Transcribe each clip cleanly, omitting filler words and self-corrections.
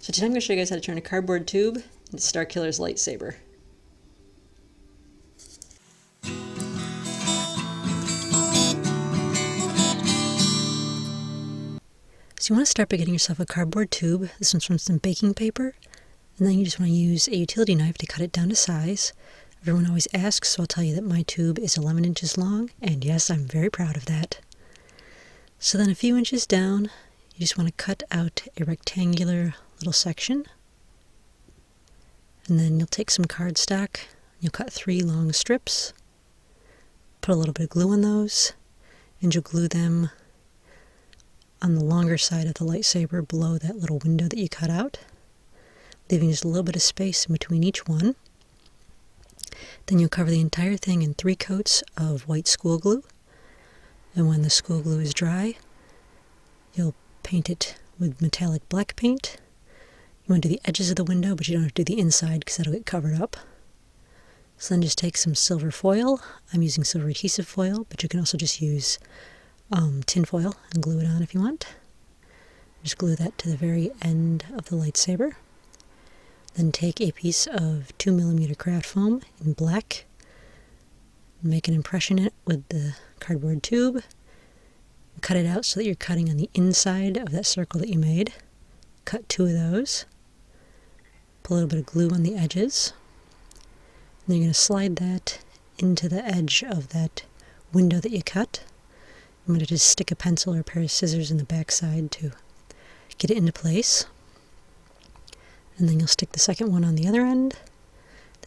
So today I'm going to show you guys how to turn a cardboard tube into Starkiller's lightsaber. So you want to start by getting yourself a cardboard tube. This one's from some baking paper. And then you just want to use a utility knife to cut it down to size. Everyone always asks, so I'll tell you that my tube is 11 inches long. And yes, I'm very proud of that. So then a few inches down, you just want to cut out a rectangular little section. And then you'll take some cardstock, you'll cut 3 long strips, put a little bit of glue on those, and you'll glue them on the longer side of the lightsaber below that little window that you cut out, leaving just a little bit of space in between each one. Then you'll cover the entire thing in 3 coats of white school glue, and when the school glue is dry, you'll paint it with metallic black paint. You want to do the edges of the window, but you don't have to do the inside because that'll get covered up. So then just take some silver foil. I'm using silver adhesive foil, but you can also just use tin foil and glue it on if you want. Just glue that to the very end of the lightsaber. Then take a piece of 2mm craft foam in black. Make an impression in it with the cardboard tube. Cut it out so that you're cutting on the inside of that circle that you made. Cut 2 of those. Put a little bit of glue on the edges. And then you're going to slide that into the edge of that window that you cut. I'm going to just stick a pencil or a pair of scissors in the back side to get it into place. And then you'll stick the second one on the other end.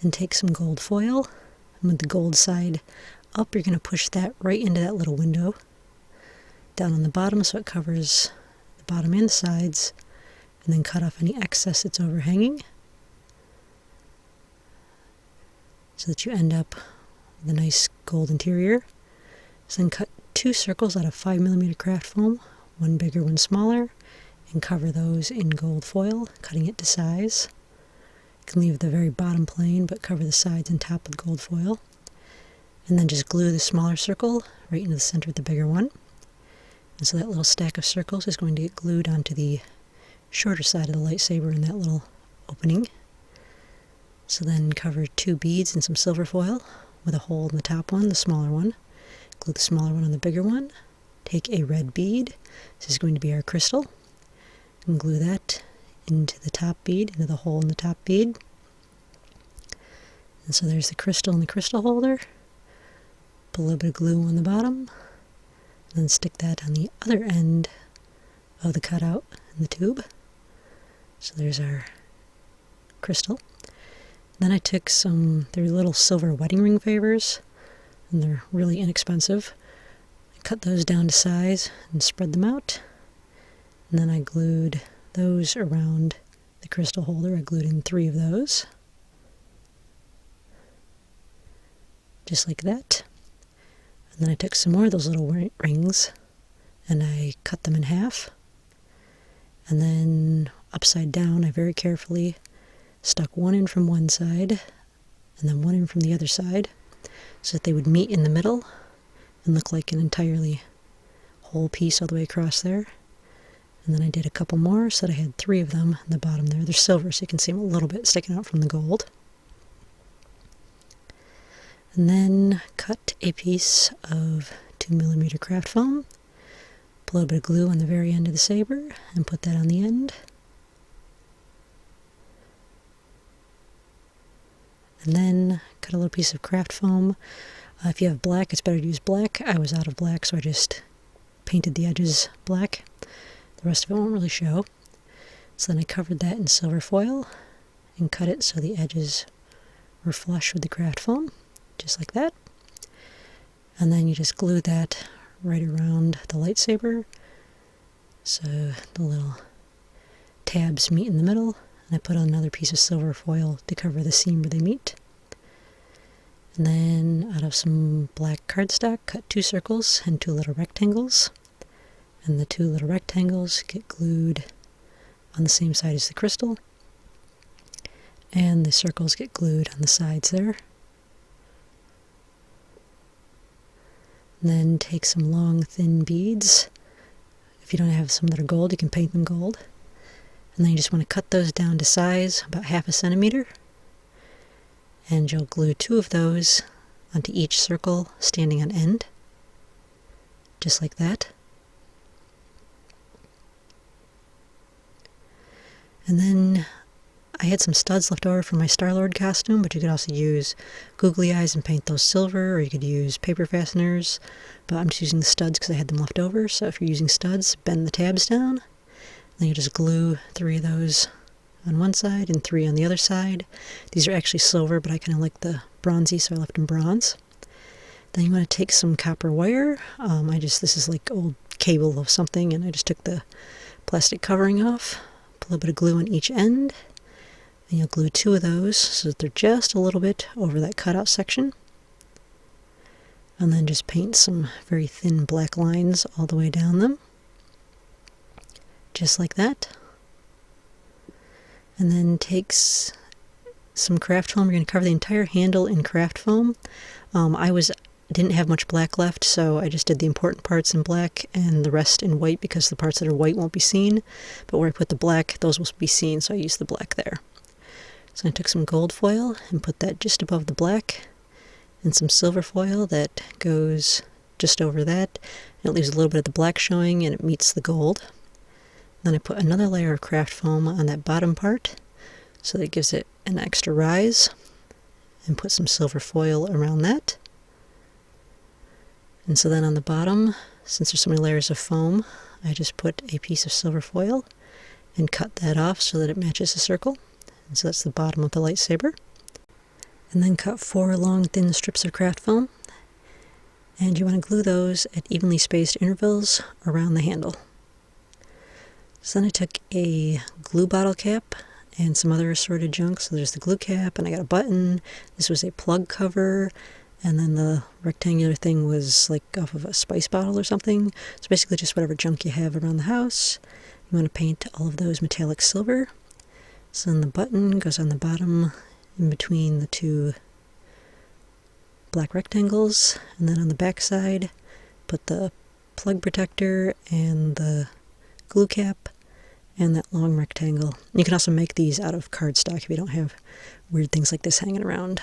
Then take some gold foil. And with the gold side up, you're going to push that right into that little window. Down on the bottom so it covers the bottom and the sides. And then cut off any excess that's overhanging, so that you end up with a nice gold interior. So then cut 2 circles out of 5mm craft foam, one bigger, one smaller, and cover those in gold foil, cutting it to size. You can leave the very bottom plain, but cover the sides and top with gold foil. And then just glue the smaller circle right into the center of the bigger one. And so that little stack of circles is going to get glued onto the shorter side of the lightsaber in that little opening. So then cover 2 beads in some silver foil with a hole in the top one, the smaller one. Glue the smaller one on the bigger one. Take a red bead. This is going to be our crystal. And glue that into the top bead, into the hole in the top bead. And so there's the crystal in the crystal holder. Put a little bit of glue on the bottom. And then stick that on the other end of the cutout in the tube. So there's our crystal. Then I took they're little silver wedding ring favors, and they're really inexpensive. I cut those down to size and spread them out. And then I glued those around the crystal holder. I glued in 3 of those. Just like that. And then I took some more of those little rings and I cut them in half. And then upside down, I very carefully stuck 1 in from one side and then 1 in from the other side so that they would meet in the middle and look like an entirely whole piece all the way across there. And then I did a couple more so that I had 3 of them on the bottom there. They're silver, so you can see them a little bit sticking out from the gold. And then cut a piece of 2mm craft foam, put a little bit of glue on the very end of the saber, and put that on the end. And then cut a little piece of craft foam. If you have black, it's better to use black. I was out of black, so I just painted the edges black. The rest of it won't really show. So then I covered that in silver foil and cut it so the edges were flush with the craft foam, just like that. And then you just glue that right around the lightsaber so the little tabs meet in the middle. And I put on another piece of silver foil to cover the seam where they meet. And then out of some black cardstock, cut 2 circles and 2 little rectangles. And the 2 little rectangles get glued on the same side as the crystal. And the circles get glued on the sides there. And then take some long, thin beads. If you don't have some that are gold, you can paint them gold. And then you just want to cut those down to size, about 1/2 centimeter. And you'll glue 2 of those onto each circle standing on end, just like that. And then I had some studs left over from my Star-Lord costume, but you could also use googly eyes and paint those silver, or you could use paper fasteners, but I'm just using the studs because I had them left over. So if you're using studs, bend the tabs down. Then you just glue 3 of those on one side and 3 on the other side. These are actually silver, but I kind of like the bronzy, so I left them bronze. Then you want to take some copper wire. This is like old cable of something, and I just took the plastic covering off. Put a little bit of glue on each end. Then you'll glue 2 of those so that they're just a little bit over that cutout section. And then just paint some very thin black lines all the way down them. Just like that. And then takes some craft foam. You're going to cover the entire handle in craft foam. Didn't have much black left, so I just did the important parts in black and the rest in white, because the parts that are white won't be seen. But where I put the black, those will be seen, so I used the black there. So I took some gold foil and put that just above the black, and some silver foil that goes just over that. And it leaves a little bit of the black showing, and it meets the gold. Then I put another layer of craft foam on that bottom part, so that it gives it an extra rise, and put some silver foil around that. And so then on the bottom, since there's so many layers of foam, I just put a piece of silver foil and cut that off so that it matches the circle. And so that's the bottom of the lightsaber. And then cut 4 long thin strips of craft foam. And you want to glue those at evenly spaced intervals around the handle. So then I took a glue bottle cap and some other assorted junk. So there's the glue cap, and I got a button. This was a plug cover. And then the rectangular thing was like off of a spice bottle or something. So basically just whatever junk you have around the house. You want to paint all of those metallic silver. So then the button goes on the bottom in between the 2 black rectangles. And then on the back side, put the plug protector and the glue cap and that long rectangle. You can also make these out of cardstock if you don't have weird things like this hanging around.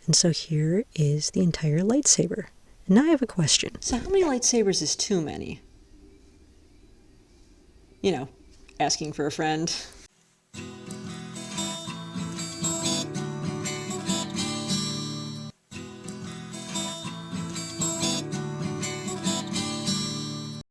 And so here is the entire lightsaber. And now I have a question. So how many lightsabers is too many? You know, asking for a friend.